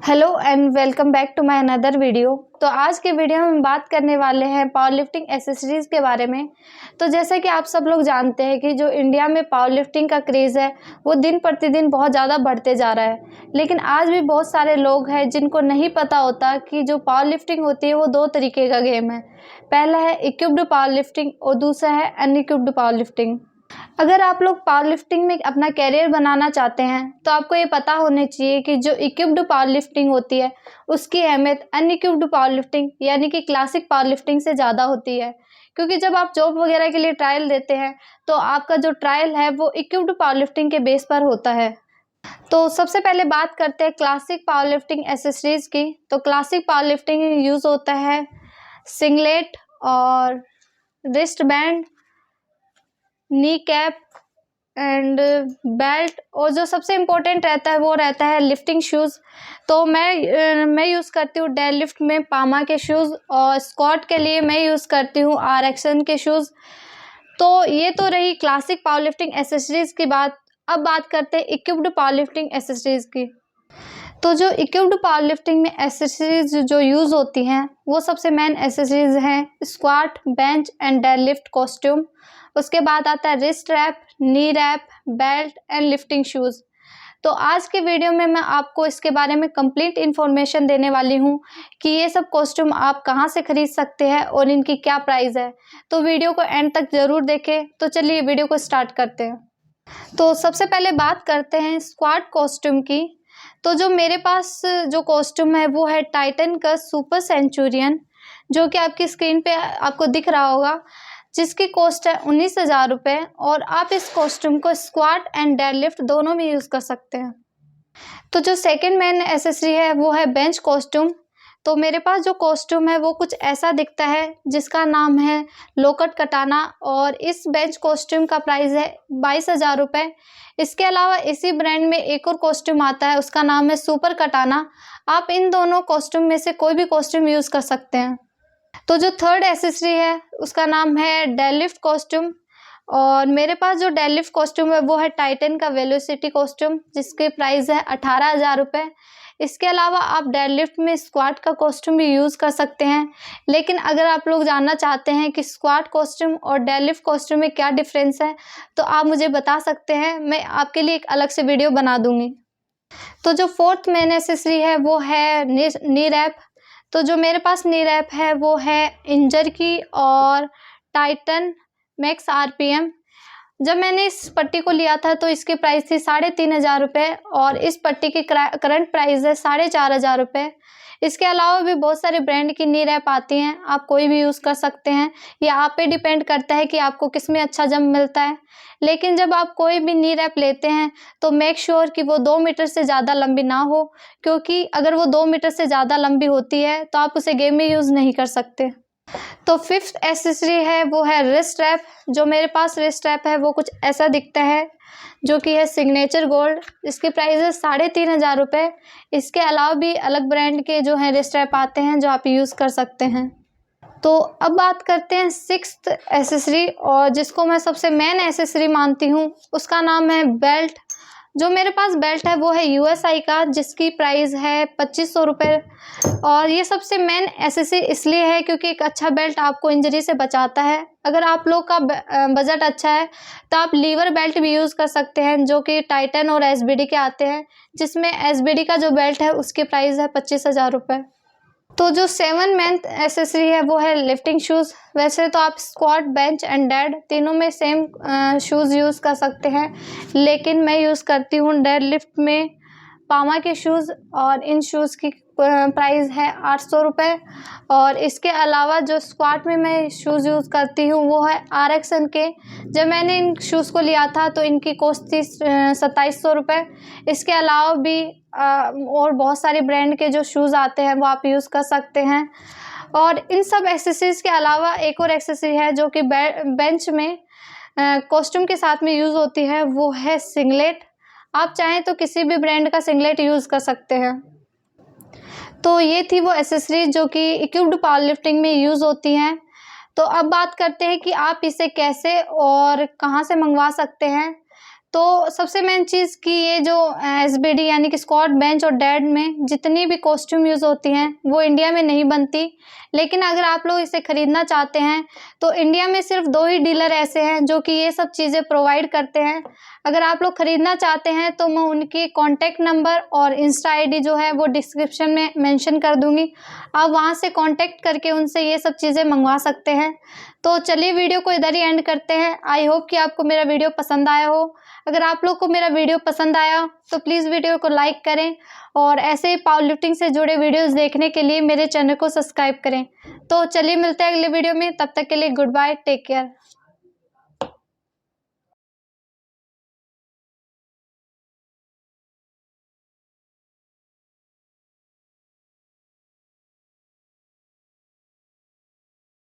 Hello and welcome back to my another video. तो आज के वीडियो में हम बात करने वाले हैं पावर लिफ्टिंग एसेसरीज़ के बारे में। तो जैसा कि आप सब लोग जानते हैं कि जो इंडिया में पावर लिफ्टिंग का क्रेज़ है वो दिन प्रतिदिन बहुत ज़्यादा बढ़ते जा रहा है, लेकिन आज भी बहुत सारे लोग हैं जिनको नहीं पता होता कि जो पावर लिफ्टिंग होती है वो दो तरीके का गेम है। पहला है इक्विप्ड पावर लिफ्टिंग और दूसरा है अनइक्विप्ड पावर लिफ्टिंग। अगर आप लोग पावर लिफ्टिंग में अपना कैरियर बनाना चाहते हैं तो आपको ये पता होना चाहिए कि जो इक्विप्ड पावर लिफ्टिंग होती है उसकी अहमियत अनइक्विप्ड पावर लिफ्टिंग यानी कि क्लासिक पावर लिफ्टिंग से ज़्यादा होती है, क्योंकि जब आप जॉब वगैरह के लिए ट्रायल देते हैं तो आपका जो ट्रायल है वो इक्विप्ड पावर लिफ्टिंग के बेस पर होता है। तो सबसे पहले बात करते हैं क्लासिक पावर लिफ्टिंग एसेसरीज़ की। तो क्लासिक पावर लिफ्टिंग में यूज़ होता है सिंगलेट और wrist band, knee cap and belt, और जो सबसे इम्पोर्टेंट रहता है वो रहता है लिफ्टिंग शूज़। तो मैं यूज़ करती हूँ डेड लिफ्ट में पामा के शूज़, और स्क्वाट के लिए मैं यूज़ करती हूँ RXN के शूज़। तो ये तो रही क्लासिक पावर लिफ्टिंग एसेसरीज़ की बात। अब बात करते हैं इक्विप्ड पावर लिफ्टिंग एसेसरीज़ की। तो जो इक्विप्ड पावर लिफ्टिंग में एसेसरीज़ जो यूज़ होती हैं वो सबसे मेन एसेसरीज़ हैं squat, bench and dead lift costume. उसके बाद आता है wrist wrap, knee wrap, belt and lifting shoes. तो आज के वीडियो में मैं आपको इसके बारे में कंप्लीट इन्फॉर्मेशन देने वाली हूँ कि ये सब कॉस्ट्यूम आप कहाँ से खरीद सकते हैं और इनकी क्या प्राइस है। तो वीडियो को एंड तक ज़रूर देखें। तो चलिए वीडियो को स्टार्ट करते हैं। तो सबसे पहले बात करते हैं स्क्वाट कॉस्ट्यूम की। तो जो मेरे पास जो कॉस्ट्यूम है वो है टाइटन का सुपर सेंचुरियन, जो कि आपकी स्क्रीन पे आपको दिख रहा होगा, जिसकी कॉस्ट है 19,000 रुपये। और आप इस कॉस्ट्यूम को स्क्वाट एंड डेड लिफ्ट दोनों में यूज़ कर सकते हैं। तो जो सेकंड मेन एसेसरी है वो है बेंच कॉस्ट्यूम। तो मेरे पास जो कॉस्ट्यूम है वो कुछ ऐसा दिखता है, जिसका नाम है लोकट कटाना, और इस बेंच कॉस्ट्यूम का प्राइस है 22,000 रुपये। इसके अलावा इसी ब्रांड में एक और कॉस्ट्यूम आता है, उसका नाम है सुपर कटाना। आप इन दोनों कॉस्ट्यूम में से कोई भी कॉस्ट्यूम यूज़ कर सकते हैं। तो जो थर्ड एसेसरी है उसका नाम है डेड लिफ्ट कॉस्ट्यूम, और मेरे पास जो डेड लिफ्ट कॉस्ट्यूम है वो है टाइटन का वेलोसिटी कॉस्ट्यूम, जिसकी प्राइस है 18,000 रुपये। इसके अलावा आप डेड लिफ्ट में स्क्वाट का कॉस्ट्यूम भी यूज़ कर सकते हैं, लेकिन अगर आप लोग जानना चाहते हैं कि स्क्वाट कॉस्ट्यूम और डेड लिफ्ट कॉस्ट्यूम में क्या डिफरेंस है तो आप मुझे बता सकते हैं, मैं आपके लिए एक अलग से वीडियो बना दूँगी। तो जो फोर्थ मेन एसेसरी है वो है नी रैप। तो जो मेरे पास नी रैप है वो है इंजर की और टाइटन मैक्स RPM। जब मैंने इस पट्टी को लिया था तो इसकी प्राइस थी 3,500 रुपये, और इस पट्टी की करंट प्राइस है 4,500 रुपये। इसके अलावा भी बहुत सारे ब्रांड की नी रैप आती हैं, आप कोई भी यूज़ कर सकते हैं, या आप पे डिपेंड करता है कि आपको किस में अच्छा जम मिलता है। लेकिन जब आप कोई भी नी रैप लेते हैं तो मेक श्योर कि वो 2 मीटर से ज़्यादा लंबी ना हो, क्योंकि अगर वो 2 मीटर से ज़्यादा लंबी होती है तो आप उसे गेम में यूज़ नहीं कर सकते। तो फिफ्थ एसेसरी है वो है रिस्ट रैप। जो मेरे पास रिस्ट रैप है वो कुछ ऐसा दिखता है, जो कि है सिग्नेचर गोल्ड। इसकी प्राइस है 3,500 रुपये। इसके अलावा भी अलग ब्रांड के जो हैं रिस्ट रैप आते हैं जो आप यूज़ कर सकते हैं। तो अब बात करते हैं सिक्स्थ एसेसरी, और जिसको मैं सबसे मेन एसेसरी मानती हूँ, उसका नाम है बेल्ट। जो मेरे पास बेल्ट है वो है USI का, जिसकी प्राइस है 2,500 रुपये। और ये सबसे मेन एसेसरी इसलिए है क्योंकि एक अच्छा बेल्ट आपको इंजरी से बचाता है। अगर आप लोग का बजट अच्छा है तो आप लीवर बेल्ट भी यूज़ कर सकते हैं, जो कि टाइटन और SBD के आते हैं, जिसमें SBD का जो बेल्ट है उसकी प्राइस है 25,000 रुपये। तो जो सेवन मेन एसेसरी है वो है लिफ्टिंग शूज़। वैसे तो आप स्क्वाट, बेंच एंड डेड तीनों में सेम शूज़ यूज़ कर सकते हैं, लेकिन मैं यूज़ करती हूँ डेड लिफ्ट में पामा के शूज़, और इन शूज़ की प्राइस है 800 रुपये। और इसके अलावा जो स्क्वाट में मैं शूज़ यूज़ करती हूँ वो है RXN के। जब मैंने इन शूज़ को लिया था तो इनकी कॉस्ट थी 2,700 रुपये। इसके अलावा भी और बहुत सारे ब्रांड के जो शूज़ आते हैं वो आप यूज़ कर सकते हैं। और इन सब एक्सेसरीज़ के अलावा एक और एक्सेसरी है जो कि बेंच में कॉस्ट्यूम के साथ में यूज़ होती है, वो है सिंगलेट। आप चाहें तो किसी भी ब्रांड का सिंगलेट यूज़ कर सकते हैं। तो ये थी वो एसेसरीज जो कि इक्विप्ड पावर लिफ्टिंग में यूज़ होती हैं। तो अब बात करते हैं कि आप इसे कैसे और कहाँ से मंगवा सकते हैं। तो सबसे मेन चीज़ कि ये जो एसबीडी यानी कि स्क्वाड, बेंच और डेड में जितनी भी कॉस्ट्यूम यूज़ होती हैं वो इंडिया में नहीं बनती। लेकिन अगर आप लोग इसे ख़रीदना चाहते हैं तो इंडिया में सिर्फ 2 ही डीलर ऐसे हैं जो कि ये सब चीज़ें प्रोवाइड करते हैं। अगर आप लोग ख़रीदना चाहते हैं तो मैं उनकी कॉन्टैक्ट नंबर और इंस्टा आईडी जो है वो डिस्क्रिप्शन में मेंशन कर दूँगी। आप वहाँ से कॉन्टैक्ट करके उनसे ये सब चीज़ें मंगवा सकते हैं। तो चलिए वीडियो को इधर ही एंड करते हैं। आई होप कि आपको मेरा वीडियो पसंद आया हो। अगर आप लोग को मेरा वीडियो पसंद आया तो प्लीज़ वीडियो को लाइक करें और ऐसे ही पावर लिफ्टिंग से जुड़े वीडियोस देखने के लिए मेरे चैनल को सब्सक्राइब करें। तो चलिए मिलते हैं अगले वीडियो में, तब तक के लिए गुड बाय, टेक केयर।